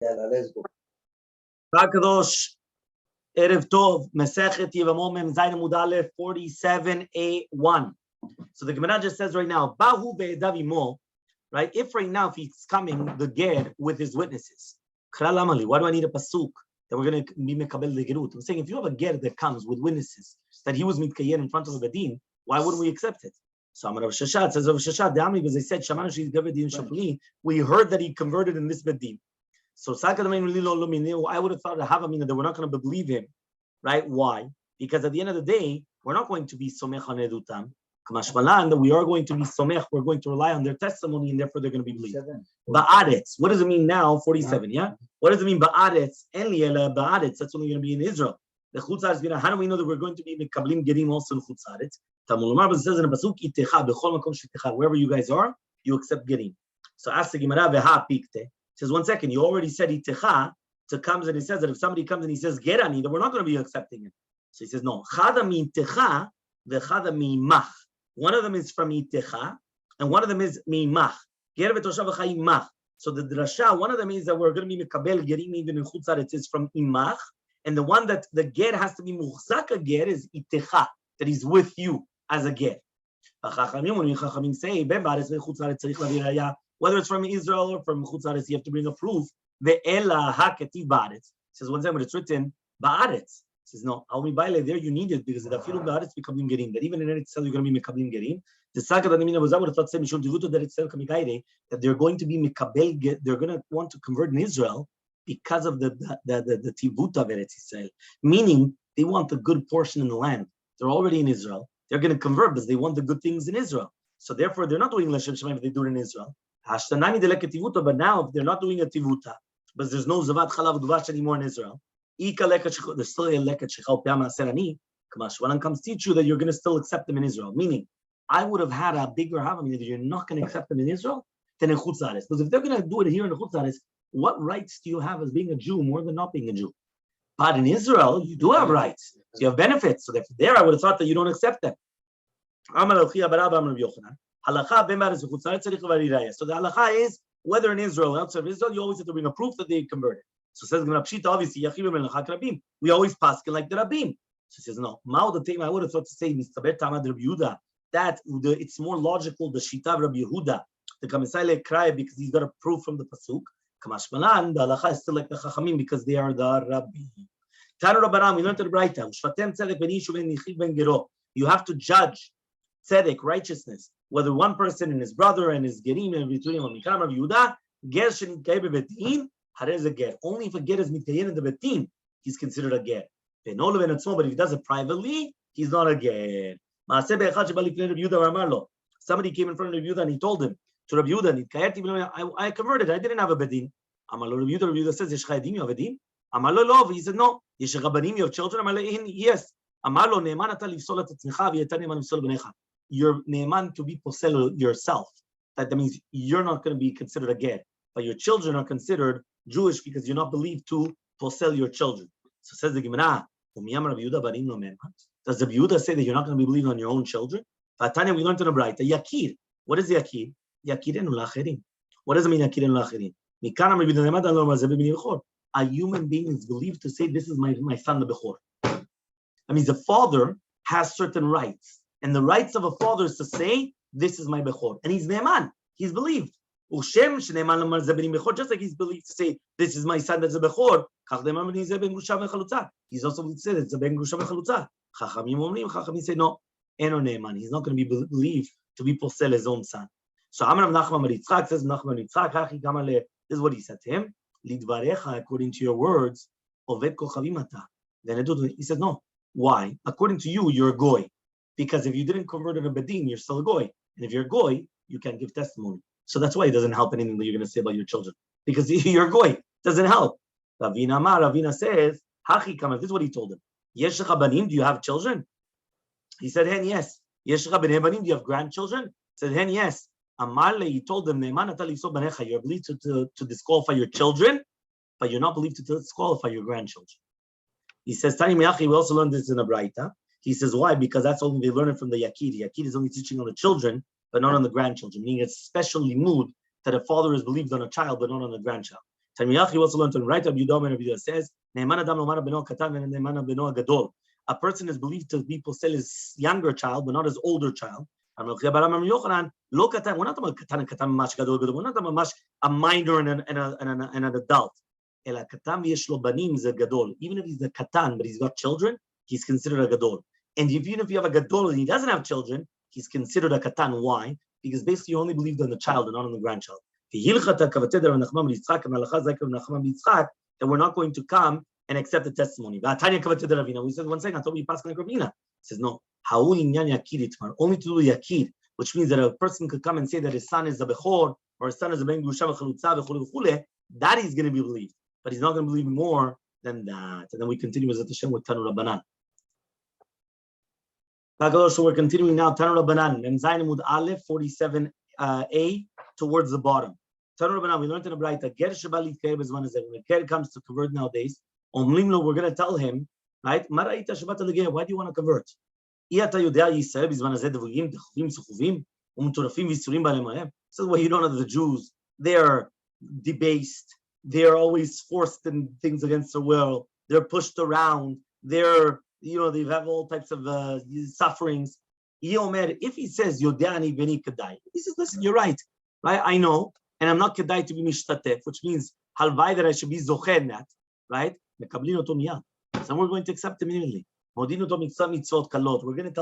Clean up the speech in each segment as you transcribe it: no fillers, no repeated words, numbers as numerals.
let's go. Kadosh, Erev Tov, Masechet Yevamot Mem Zayin Amud Aleph 47a1. So the Gemara just says right now, Bahu be'edav imo, right? If right now, if he's coming, the ger with his witnesses, why do I need a pasuk that we're going to be mekabel the gerut? I'm saying if you have a ger that comes with witnesses that he was mitkayen in front of a bedin, why wouldn't we accept it? So Amar Rav Shashat says, Rav Shashat, because they said, we heard that he converted in this bedin. So I would have thought that we're not going to believe him, right? Why? Because at the end of the day, we're not going to be somech on edutam. That we are going to be somech, we're going to rely on their testimony, and therefore they're going to be believed. Ba'aretz, what does it mean now? 47, yeah? What does it mean? Ba'aretz, ba'aretz, that's only going to be in Israel. The chutz, how do we know that we're going to be mekablim gerim also in chutz? Talmud says in a pasuk, itecha, bechol makom shetecha, wherever you guys are, you accept gerim. So ask the Gemara, veha pikte. Says 1 second, you already said itecha, to comes and he says that if somebody comes and he says gerani, then we're not going to be accepting it. So he says no. Chada mi itecha, vechada mi mach. One of them is from itecha, and one of them is mi mach. Ger v'toshav v'chai mach. So the drasha, one of them is that we're going to be mekabel gerim even in chutz it is from imach, and the one that the ger has to be muchzaka ger is itecha, that he's with you as a ger. When we chachamim say whether it's from Israel or from chutz, you have to bring a proof. Ve'ela haketi ba'aretz. Says one time when it's written ba'aretz. Says no. Al mibayle there you need it because the afilu ba'aretz mekablim gerim. That even in Eretz Yisrael you're going to be mekablim gerim. The saga that I would have thought say mishum tivuto that it's that they're going to be mekabel. They're going to want to convert in Israel because of the tivut of Eretz Yisrael. Meaning they want the good portion in the land. They're already in Israel. They're going to convert because they want the good things in Israel. So therefore they're not doing l'shem shemaim if they do it in Israel. But now, if they're not doing a tivuta, but there's no zavat chalav dvash anymore in Israel, there's still a leket shechal pe'ama serani. Kamash comes teach you that you're going to still accept them in Israel. Meaning, I would have had a bigger havamina that you're not going to accept them in Israel than in chutz la'aretz. Because if they're going to do it here in the chutz la'aretz, what rights do you have as being a Jew more than not being a Jew? But in Israel, you do have rights. So you have benefits. So therefore, there I would have thought that you don't accept them. Halacha ben ba'aretz v'chutz tzarich levarei. So the halacha is whether in Israel or outside of Israel, you always have to bring a proof that they converted. So says Gemara Pshita, obviously yachim melachak rabim. We always paskin like the rabbim. So he says no. Mao the thing I would have thought to say mistaber tamad Rabbi Yehuda that it's more logical the shita of Rabbi Yehuda the kamisai cry because he's got a proof from the pasuk. Kamash malan the halacha is still like the chachamim because they are the rabbi. Tanu Rabbanan we learned the Braita. Shvatem tzedek ben yishuv ben nichiv ben gero. You have to judge tzedek righteousness. Whether one person and his brother and his gerim and between him, Mikam Rav Yehuda, ger shenitkaye bebetin, harez a ger. Only if a ger is mitkayen in the betin, he's considered a ger. But if he does it privately, he's not a ger. Somebody came in front of Rav Yehuda and he told him to Rav Yehuda, I converted, I didn't have a bedin. Amalo Rav Yehuda says, Yesh chayadim, you have a din? Amalo lo, he said no. Yesh rabanim, you have children? Amalo yes. Amalo ne'eman ata lifsol et atzmecha v'yeta ne'eman lifsol b'necha. You're ne'eman to be posel yourself. That means you're not going to be considered a ger, but your children are considered Jewish because you're not believed to posel your children. So says the Gemara, does the Yehuda say that you're not going to be believing on your own children? Vatanya, we learned in the Braita, yakir. What is yakir? Yakirenu lacherim. What does it mean yakirenu lacherim? A human being is believed to say, this is my son the Bechor. That means the father has certain rights. And the rights of a father is to say, this is my Bechor. And he's Ne'eman. He's believed. Just like he's believed to say, this is my son that's a Bechor. He's also believed to say, that's a Ben Grusha V'Chalutza. Chachamim say, no, Eno Ne'eman. He's not going to be believed to be posel his own son. So Amar Nachman Bar Yitzchak says, Nachman Yitzchak, this is what he said to him. Lidvarecha, according to your words, Oved Kochavim ata. Then he said, no. Why? According to you, you're a goy. Because if you didn't convert in a bedin, you're still a goy. And if you're a goy, you can't give testimony. So that's why it doesn't help anything that you're going to say about your children. Because you're a goy. It doesn't help. Ravina says, Hachi Kamar, this is what he told him. Yesh banim, do you have children? He said, hen, yes. Yesh banim, do you have grandchildren? He said, hen, yes. Amarle, he told them, you're believed to disqualify your children, but you're not believed to disqualify your grandchildren. He says, Tani Me'achi, we also learned this in a Braita. He says, why? Because that's only they learn it from the Yakid. Yakid is only teaching on the children, but not on the grandchildren. Meaning it's special limud that a father is believed on a child, but not on a grandchild. Tamiyachi also learned to write. Rabbi Yudah says, "Ne'eman adam lomar beno katan ve'ne'eman beno gadol." A person is believed to be posel his younger child, but not his older child. We're not talking about katan and katan mash gadol gadol. We're not talking about a minor and an adult. Ela katan v'yesh lo banim is a gadol. Even if he's a katan, but he's got children, he's considered a gadol. And even if you have a gadol and he doesn't have children, he's considered a katan. Why? Because basically you only believed on the child and not on the grandchild. That we're not going to come and accept the testimony. We said, one second, I thought we passed like Rabina. He says, no. Only to do yakid, which means that a person could come and say that his son is a bechor or his son is a ben gusha v'chalutza, that he's going to be believed. But he's not going to believe more than that. And then we continue with Hashem with Tanu Rabbanan. So we're continuing now. Tanu Rabbanan, Mem Zayin Amud Aleph 47a towards the bottom. Tanu Rabbanan, we learned in the Braita, Ger sheba litkayeh b'zman hazeh. When a ger comes to convert nowadays, Omlim lo, we're going to tell him, right? Ma ra'ita shebat legeh? Why do you want to convert? Iyata yodea Yisrael b'zman hazeh devugim techuvim suchuvim umturafim v'isurim b'alemahem. So well, you don't know the Jews. They're debased. They're always forced in things against their will. They're pushed around. They're, they have all types of sufferings. If he says, Yodeani beni kadai, he says, listen, you're right. I know, and I'm not kadai to be mishtatef, which means halvai that I should be zocher in that, right? So we're going to accept him immediately. We're going to tell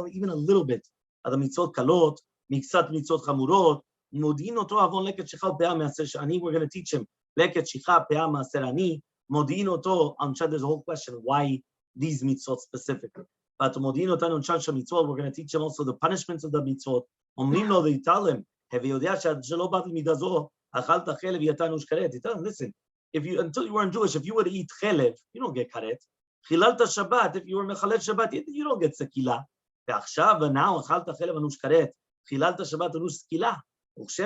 him even a little bit of the mitzvot kalot, miksat mitzvot chamurot. We're going to teach him leket shicha peah maaser ani. There's a whole question why these mitzvot specifically. But we're going to teach him also the punishments of the mitzvot. They tell him, listen, until you weren't Jewish, if you were to eat chelev, you don't get karet. Chilalta Shabbat, if you were mechalel Shabbat, you don't get sekila. Now, achalta chelev anush karet, chilalta Shabbat anush sekila. So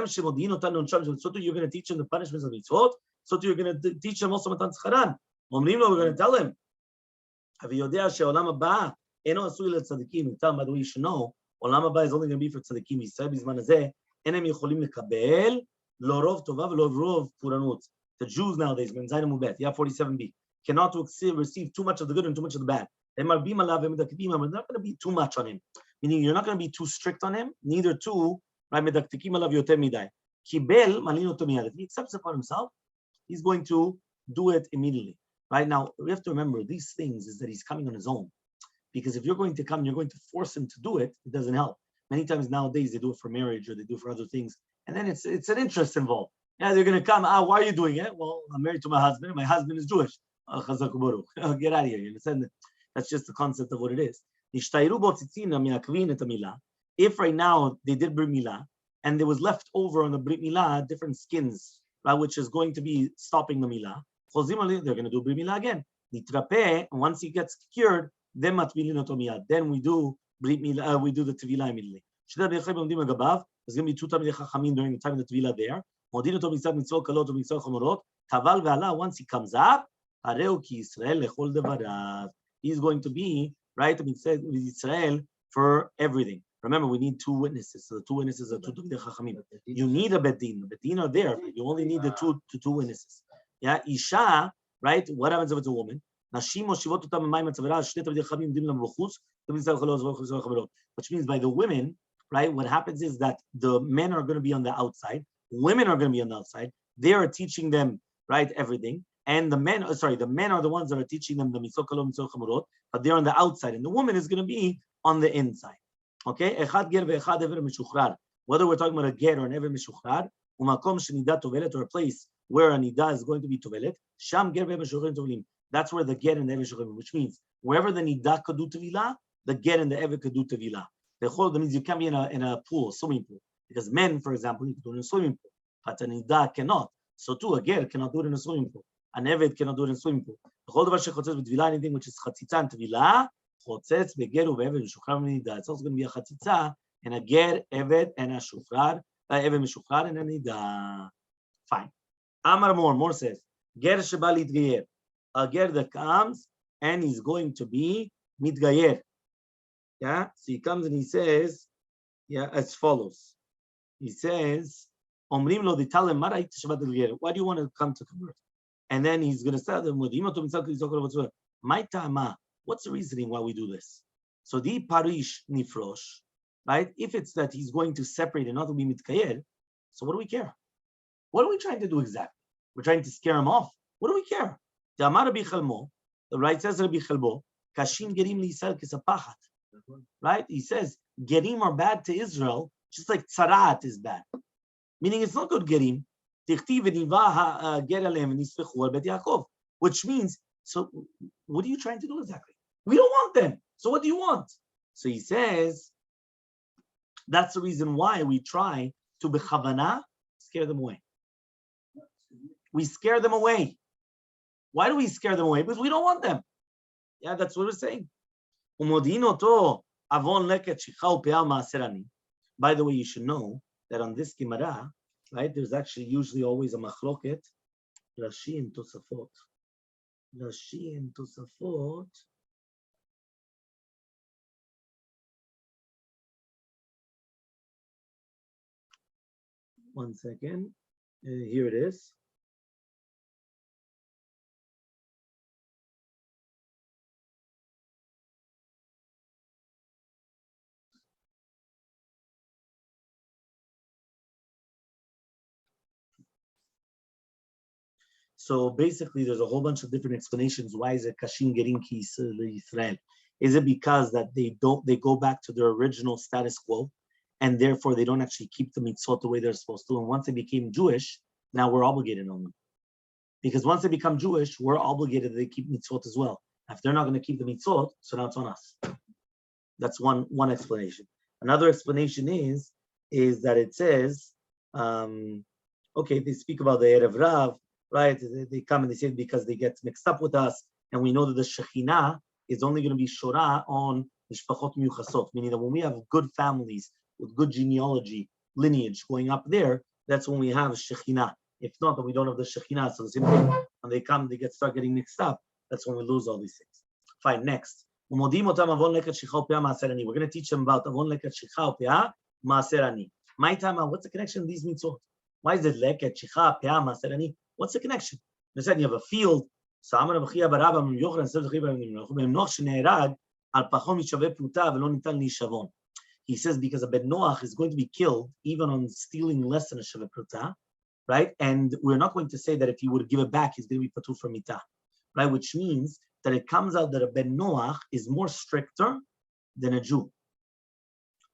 you're going to teach him the punishments of mitzvot. So you're going to teach him also matan tzcharan. We're going to tell him. By the way, you should know, Olam Haba is only going to be for tzadikim. He said, the Jews nowadays, you have 47b, cannot receive too much of the good and too much of the bad. We're not going to be too much on him. Meaning, you're not going to be too strict on him, neither too. If he accepts upon himself, he's going to do it immediately. Right now, we have to remember these things is that he's coming on his own. Because if you're going to come, you're going to force him to do it, it doesn't help. Many times nowadays they do it for marriage or they do it for other things. And then it's an interest involved. Yeah, they're going to come, why are you doing it? Well, I'm married to my husband and my husband is Jewish. Get out of here, you understand? That's just the concept of what it is. If right now they did Brit Milah and there was left over on the Brit Milah different skins, right, which is going to be stopping the Milah, they're going to do Brit Milah again. And once he gets cured, then we do Brit Milah, we do the Tevilah immediately. There's going to be two Talmidei Chachamim during the time of the Tevilah there. Once he comes up, he's going to be, right, with Israel for everything. Remember, we need two witnesses. So the two witnesses are two Talmidei Chachamim. You need a bedin. The bedin are there, but you only need the two witnesses. Yeah, Isha, right? What happens if it's a woman? Which means by the women, right? What happens is that the men are going to be on the outside, women are going to be on the outside. They are teaching them, right, everything. And the men are the ones that are teaching them the mitzvot kalot, mitzvot chamurot, but they're on the outside, and the woman is going to be on the inside. Okay? Whether we're talking about a ger or an ever mishuchrar, or a place where a nida is going to be tovelet, sham ger ve'ever tovlim. That's where the ger and the ever shochem, which means wherever the nida could do tevilah, the ger and the ever could do tevilah. That means you can't be in a pool, swimming pool, because men, for example, you can do it in a swimming pool, but a nida cannot. So too, a ger cannot do it in a swimming pool. An eved cannot do it in a swimming pool. Anything which is chatzitza and tevilah, chotzetz beger uve'eved mishukrar nida. It's also going to be a chatzitza and a ger, eved, and a shukrar, eved mishukrar and a nida. Fine. Amar more says, ger sheba litgayer. A ger that comes and he's going to be mitgayer. Yeah, so he comes and he says, yeah, as follows. He says, Omrim lo, they tell him, why do you want to come to convert? and then he's going to start them with my tama. What's the reasoning why we do this? So the parish nifrosh, right? If it's that he's going to separate and not to be mitkayed, so what do we care? What are we trying to do exactly? We're trying to scare him off. What do we care? The right says Rabbi Chalbo, Kashim Gerim L'Yisrael Kisapachat. Right? He says Gerim are bad to Israel, just like Tzarat is bad. Meaning it's not good Gerim. Which means, so what are you trying to do exactly? We don't want them. So what do you want? So he says, that's the reason why we try to bechavana scare them away. We scare them away. Why do we scare them away? Because we don't want them. Yeah, that's what we're saying. By the way, you should know that on this Gemara, right, there's actually usually always a machloket, Rashi and Tosafot. Rashi and Tosafot. One second. Here it is. So basically, there's a whole bunch of different explanations. Why is it Kashim Gerim Ki Yisrael? Is it because that they go back to their original status quo, and therefore they don't actually keep the mitzvot the way they're supposed to? And once they became Jewish, now we're obligated on them. Because once they become Jewish, we're obligated that they keep mitzvot as well. If they're not going to keep the mitzvot, so now it's on us. That's one explanation. Another explanation is that it says, okay, they speak about the Erev Rav, right? They come and they say because they get mixed up with us, and we know that the Shekhinah is only going to be Shorah on Mishpachot Miyuchasot, meaning that when we have good families with good genealogy, lineage going up there, that's when we have Shekhinah. If not, then we don't have the Shekhinah. So the same thing, when they come, start getting mixed up. That's when we lose all these things. Fine, next. We're going to teach them about Avon Leket Shicha U'Peah Maaser Ani. My time, what's the connection of these mitzvot? Why is it Leket Shicha Peah Maaser Ani? What's the connection? You said you have a field. He says because a Ben Noach is going to be killed even on stealing less than a Sheve Pruta, right? And we're not going to say that if he would give it back, he's going to be patur from mitah, right? Which means that it comes out that a Ben Noach is more stricter than a Jew.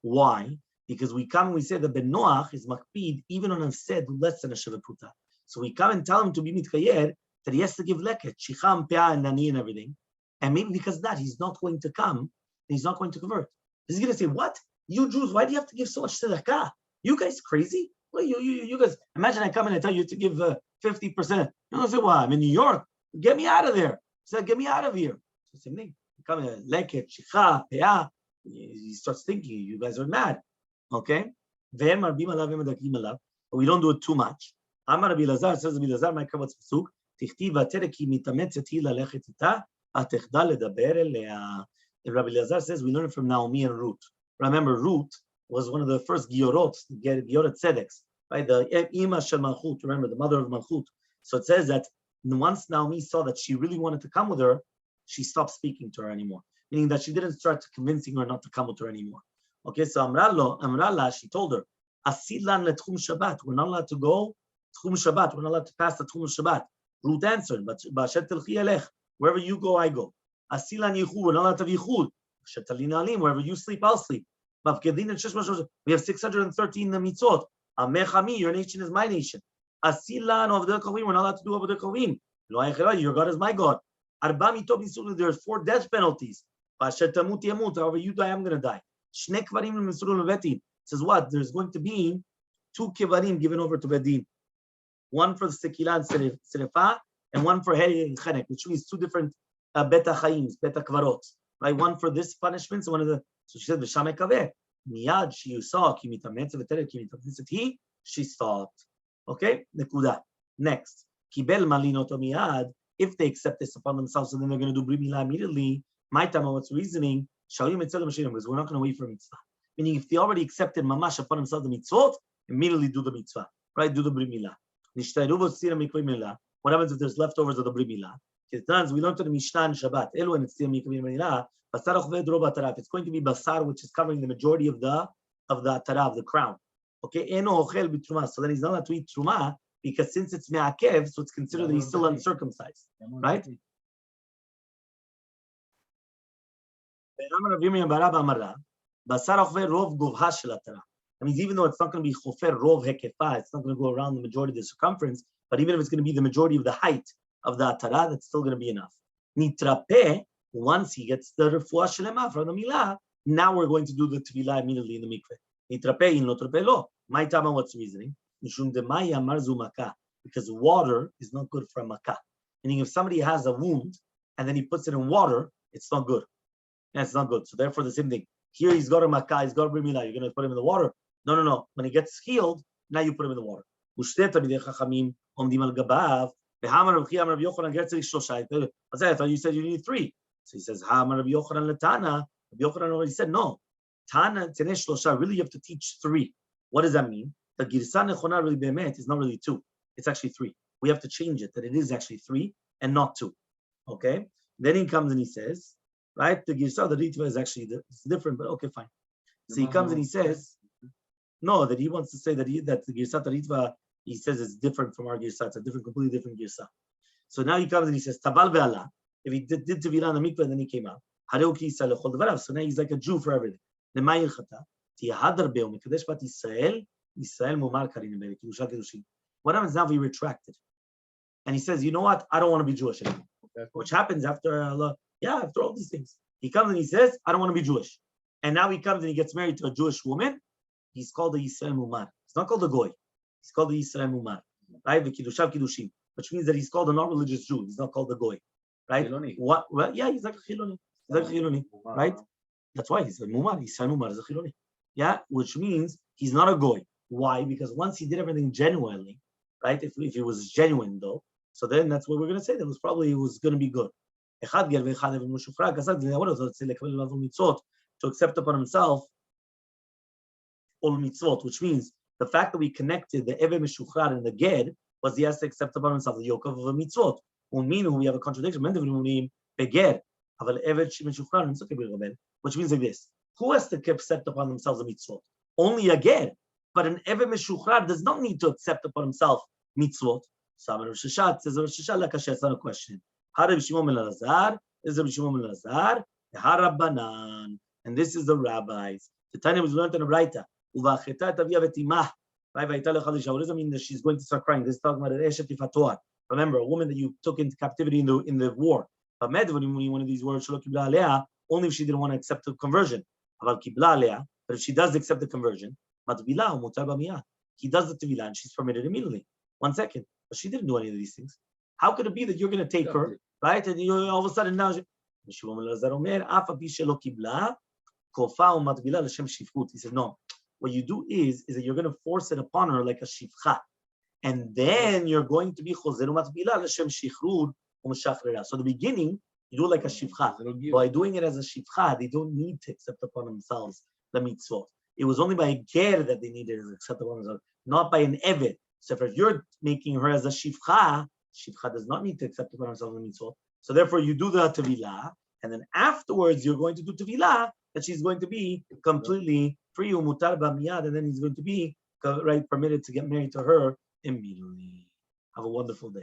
Why? Because we come and we say that Ben Noach is makpid even on a said less than a Sheve Pruta. So we come and tell him to be mitkayer that he has to give leket, shicham, peah, and nani and everything. And maybe because of that, he's not going to come, he's not going to convert. He's going to say, what? You Jews, why do you have to give so much tzedakah? You guys crazy? Well, you guys, imagine I come and I tell you to give 50%. You're going to say, well, I'm in New York. Get me out of there. He said, get me out of here. So same thing. You come in, leket, shicha, peah. He starts thinking, you guys are mad. Okay? But we don't do it too much. Amar Rabbi Lazar says Rabbi Lazar, my kavatz pasuk, tichtiv v'tereki mitametzet hi lalechet ita, atechda ledaber elea. Rabbi Lazar says we learn it from Naomi and Ruth. Remember, Ruth was one of the first giorot tzedeks, right? The ima shel Malchut. Remember, the mother of Malchut. So it says that once Naomi saw that she really wanted to come with her, she stopped speaking to her anymore, meaning that she didn't start convincing her not to come with her anymore. Okay, so Amrallah, she told her, Asilan letchum Shabbat. We're not allowed to go. Tchum Shabbat, we're not allowed to pass the Tchum Shabbat. Ruth answered, but wherever you go, I go. Asilan yichud, we're not allowed to have yichud. Wherever you sleep, I'll sleep. We have 613 mitzvot. Amechami, your nation is my nation. Asilan of the Kovim, we're not allowed to do over the Kovim. Your God is my God. There's 4 death penalties. However you die, I'm going to die. Says what? There's going to be 2 kivarim given over to Bedin. One for the Sekila and Serefa, and one for Heri and Chenek, which means 2 different beta chaims, beta kvarot. Right? One for this punishment, so one of the, so she said, V'shamei kaveh. Miyad she saw, ki mitametze v'terer, ki mitametze he, she stopped. Okay? Nekuda. Next. Kibel malinot miyad. If they accept this upon themselves, so then they're going to do bri milah immediately. My time, what's reasoning? Shalim etzel mashirim, because we're not going to wait for mitzvah. Meaning, if they already accepted mamash upon themselves the mitzvot, immediately do the mitzvah. Right? Do the bri milah. What happens if there's leftovers of the brit milah? We learned to the Mishnah and Shabbat. It's going to be basar, which is covering the majority of the atara, of the crown. Okay, so then he's not allowed to eat truma because since it's me'akev, so it's considered that he's still uncircumcised, right? That means even though it's not going to be chofer rov hekefa, it's not going to go around the majority of the circumference, but even if it's going to be the majority of the height of the atara, that's still going to be enough. Nitrape, once he gets the refuah shlema from the milah, now we're going to do the tevilah immediately in the mikveh. Nitrape in lo trape lo. My tama, what's the reasoning? Because water is not good for a makah. Meaning if somebody has a wound and then he puts it in water, it's not good. And it's not good. So therefore the same thing. Here he's got a makah, he's got a brit milah. You're going to put him in the water? No. When he gets healed, now you put him in the water. I thought you said you need 3. So he says, Rabbi Yochanan already said, no. Tana, Tenesh Shlosha, really you have to teach 3. What does that mean? The Girsa Nechona really be'emet is not really 2. It's actually 3. We have to change it, that it is actually 3 and not 2. Okay? Then he comes and he says, right, the Girsa, the Ritva is actually it's different, but okay, fine. So he comes and he says, no, that he wants to say that that the Girsa, the Ritva, he says it's different from our Girsa. It's a completely different Girsa. So now he comes and he says, Tabal ve'ala. If he did Tevilah in the mikveh, then he came out. So now he's like a Jew for everything. What happens now if he retracted? And he says, you know what? I don't want to be Jewish anymore. Which happens after after all these things. He comes and he says, I don't want to be Jewish. And now he comes and he gets married to a Jewish woman. He's called the Yisrael Mumar. He's not called the Goy. He's called the Yisrael Mumar. Right? Which means that he's called a non-religious Jew. He's not called the Goy. Right? What? Well, yeah, he's like a Chiloni. He's like a Chiloni. Right? That's why he's a Mumar. Yisrael Mumar is a Chiloni. Yeah? Which means he's not a Goy. Why? Because once he did everything genuinely, right? If it was genuine though, so then that's what we're going to say. That was probably going to be good. To accept upon himself all mitzvot, which means the fact that we connected the Eve Meshuchrar and the Ged was he has to accept upon himself the yoke of a mitzvot. We have a contradiction. Which means like this. Who has to accept upon themselves the mitzvot? Only a Ged. But an Eve Meshuchrar does not need to accept upon himself mitzvot. Says Rosh Hashanah, it's not a question. Rabbi Shimon ben Elazar is Rabbi Shimon ben Elazar, Rabbanan, and this is the rabbis. The Tanya was learned in a Braita. What does it mean that she's going to start crying? This is talking about an Eshet Yifatoar. Remember, a woman that you took into captivity in the war. But one of these words, only if she didn't want to accept the conversion. But if she does accept the conversion, he does the tevilah and she's permitted immediately. 1 second. But she didn't do any of these things. How could it be that you're going to take her, right? And you all of a sudden now, he said, no. What you do is that you're going to force it upon her like a shivcha. And then you're going to be chozer u'matbilah l'shem shichrur u'meshachreira. So the beginning, you do it like a shivcha. By doing it as a shivcha, they don't need to accept upon themselves the mitzvot. It was only by a ger that they needed to accept upon themselves, not by an eved. So if you're making her as a shivcha, shivcha does not need to accept upon herself the mitzvot. So therefore, you do the tevilah, and then afterwards you're going to do tevilah that she's going to be completely free umutar b'miyad, and then he's going to be permitted to get married to her immediately. Have a wonderful day.